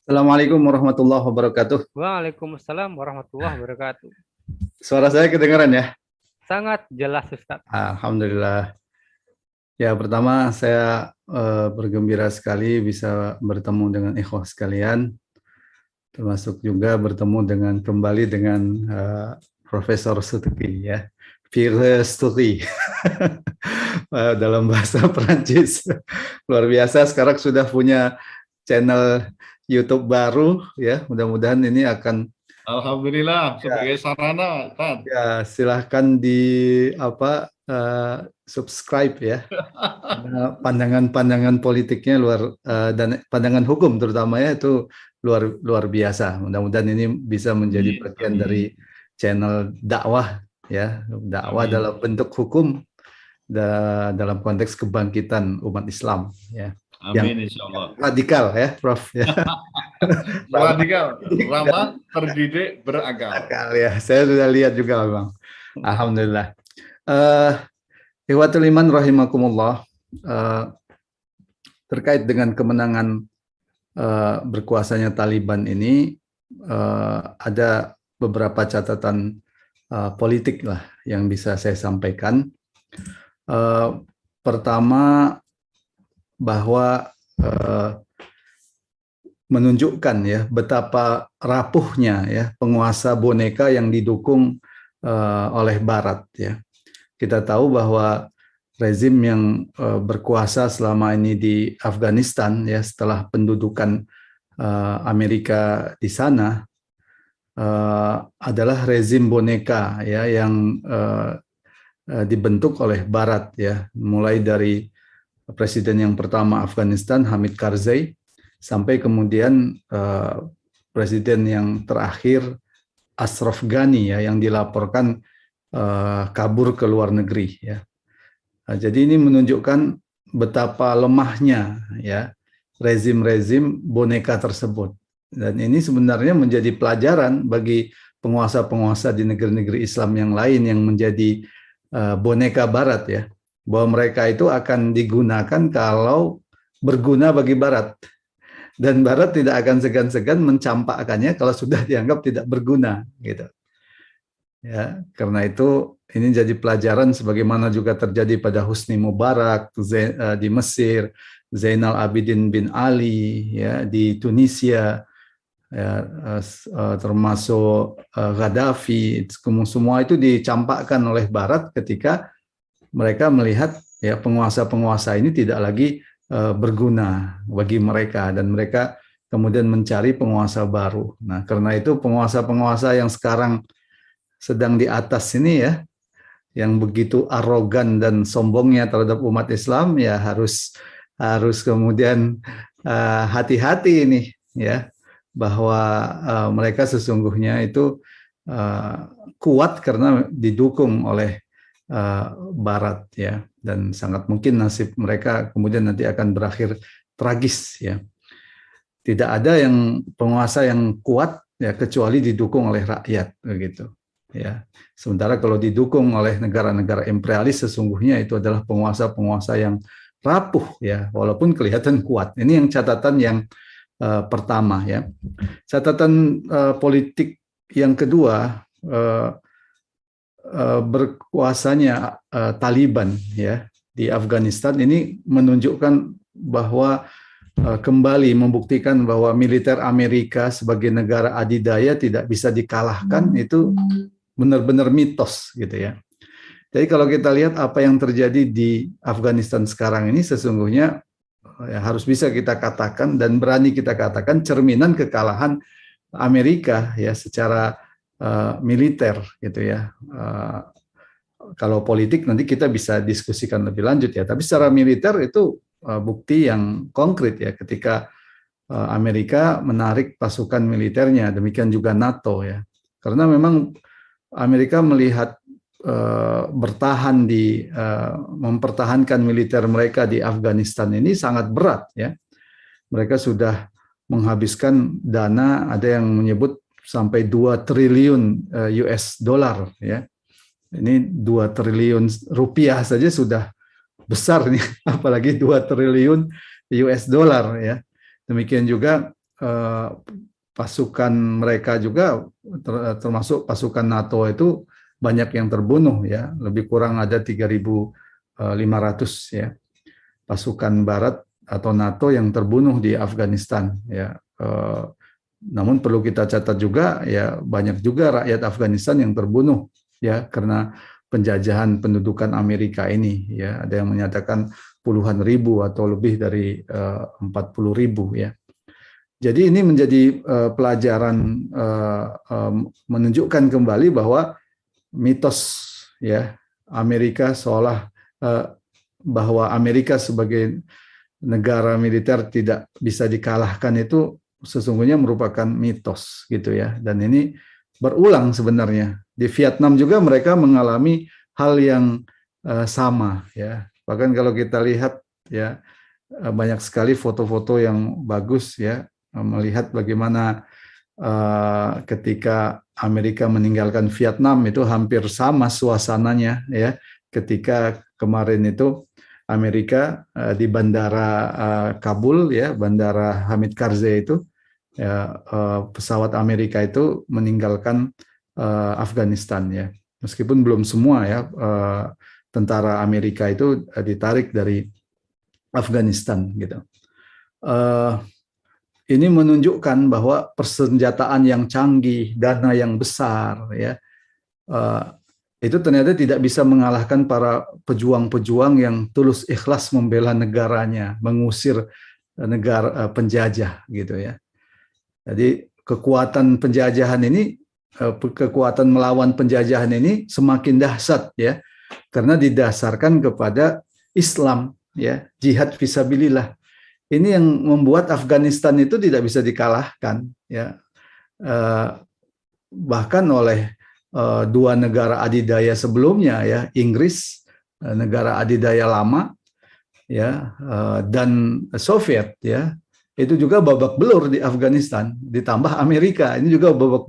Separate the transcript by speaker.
Speaker 1: Assalamualaikum warahmatullahi wabarakatuh.
Speaker 2: Waalaikumsalam warahmatullahi wabarakatuh.
Speaker 1: Suara saya kedengaran ya?
Speaker 2: Sangat jelas, Ustaz.
Speaker 1: Alhamdulillah. Ya, pertama saya bergembira sekali bisa bertemu dengan ikhwah sekalian, termasuk juga bertemu kembali dengan Profesor Stuti ya. Pierre Stuti dalam bahasa Perancis. Luar biasa, sekarang sudah punya channel YouTube baru ya. Mudah-mudahan ini akan
Speaker 3: Alhamdulillah
Speaker 1: ya,
Speaker 3: sebagai sarana, Tad.
Speaker 1: ya, silahkan di subscribe ya. Karena pandangan-pandangan politiknya dan pandangan hukum terutama ya itu luar luar biasa. Mudah-mudahan ini bisa menjadi bagian dari channel dakwah ya, dakwah
Speaker 3: Amin.
Speaker 1: dalam bentuk hukum dalam konteks kebangkitan umat Islam ya.
Speaker 3: Amin insya Allah.
Speaker 1: Radikal ya, Prof. Ya.
Speaker 3: Radikal, ramah, terdidik, berakal.
Speaker 1: Radikal ya, saya sudah lihat juga Bang. Alhamdulillah. Ikhwatul iman rahimakumullah, terkait dengan kemenangan berkuasanya Taliban ini, ada beberapa catatan politik lah yang bisa saya sampaikan. Pertama, bahwa menunjukkan ya betapa rapuhnya ya penguasa boneka yang didukung oleh Barat ya. Kita tahu bahwa rezim yang berkuasa selama ini di Afghanistan ya setelah pendudukan Amerika di sana adalah rezim boneka ya yang dibentuk oleh Barat ya, mulai dari presiden yang pertama Afghanistan Hamid Karzai sampai kemudian presiden yang terakhir Ashraf Ghani ya yang dilaporkan kabur ke luar negeri ya. Nah, jadi ini menunjukkan betapa lemahnya ya rezim-rezim boneka tersebut. Dan ini sebenarnya menjadi pelajaran bagi penguasa-penguasa di negeri-negeri Islam yang lain yang menjadi boneka Barat ya, bahwa mereka itu akan digunakan kalau berguna bagi Barat. Dan Barat tidak akan segan-segan mencampakkannya kalau sudah dianggap tidak berguna gitu. Ya, karena itu ini jadi pelajaran sebagaimana juga terjadi pada Husni Mubarak di Mesir, Zainal Abidin bin Ali ya di Tunisia, ya, termasuk Gaddafi, semua itu dicampakkan oleh Barat ketika mereka melihat ya penguasa-penguasa ini tidak lagi berguna bagi mereka dan mereka kemudian mencari penguasa baru. Nah, karena itu penguasa-penguasa yang sekarang sedang di atas ini ya, yang begitu arogan dan sombongnya terhadap umat Islam ya harus kemudian hati-hati ini ya, bahwa mereka sesungguhnya itu kuat karena didukung oleh Barat ya, dan sangat mungkin nasib mereka kemudian nanti akan berakhir tragis ya. Tidak ada yang penguasa yang kuat ya kecuali didukung oleh rakyat begitu. Ya, sementara kalau didukung oleh negara-negara imperialis sesungguhnya itu adalah penguasa-penguasa yang rapuh ya, walaupun kelihatan kuat. Ini yang catatan yang pertama ya. Catatan politik yang kedua, berkuasanya Taliban ya di Afghanistan ini menunjukkan bahwa kembali membuktikan bahwa militer Amerika sebagai negara adidaya tidak bisa dikalahkan. Itu benar-benar mitos gitu ya. Jadi kalau kita lihat apa yang terjadi di Afghanistan sekarang ini sesungguhnya ya, harus bisa kita katakan dan berani kita katakan cerminan kekalahan Amerika ya secara militer gitu ya. Kalau politik nanti kita bisa diskusikan lebih lanjut ya, tapi secara militer itu bukti yang konkret ya ketika Amerika menarik pasukan militernya, demikian juga NATO ya. Karena memang Amerika melihat bertahan mempertahankan militer mereka di Afghanistan ini sangat berat ya. Mereka sudah menghabiskan dana, ada yang menyebut sampai 2 triliun US dollar ya. Ini 2 triliun rupiah saja sudah besar nih, apalagi 2 triliun US dollar ya. Demikian juga pasukan mereka juga termasuk pasukan NATO itu banyak yang terbunuh ya, lebih kurang ada 3.500 ya pasukan Barat atau NATO yang terbunuh di Afghanistan ya. Namun perlu kita catat juga ya, banyak juga rakyat Afghanistan yang terbunuh ya karena penjajahan pendudukan Amerika ini ya. Ada yang menyatakan puluhan ribu atau lebih dari 40.000 ya. Jadi ini menjadi pelajaran menunjukkan kembali bahwa mitos ya Amerika seolah bahwa Amerika sebagai negara militer tidak bisa dikalahkan itu sesungguhnya merupakan mitos gitu ya. Dan ini berulang sebenarnya. Di Vietnam juga mereka mengalami hal yang sama ya. Bahkan kalau kita lihat ya, banyak sekali foto-foto yang bagus ya, melihat bagaimana ketika Amerika meninggalkan Vietnam itu hampir sama suasananya ya. Ketika kemarin itu Amerika di bandara Kabul ya, bandara Hamid Karzai itu ya, pesawat Amerika itu meninggalkan Afghanistan ya. Meskipun belum semua ya tentara Amerika itu ditarik dari Afghanistan gitu. Ini menunjukkan bahwa persenjataan yang canggih, dana yang besar ya, itu ternyata tidak bisa mengalahkan para pejuang-pejuang yang tulus ikhlas membela negaranya, mengusir negara penjajah gitu ya. Jadi kekuatan penjajahan ini, kekuatan melawan penjajahan ini semakin dahsyat ya, karena didasarkan kepada Islam ya, jihad fisabilillah. Ini yang membuat Afghanistan itu tidak bisa dikalahkan ya, bahkan oleh dua negara adidaya sebelumnya ya, Inggris negara adidaya lama ya, dan Soviet ya, itu juga babak belur di Afghanistan, ditambah Amerika ini juga babak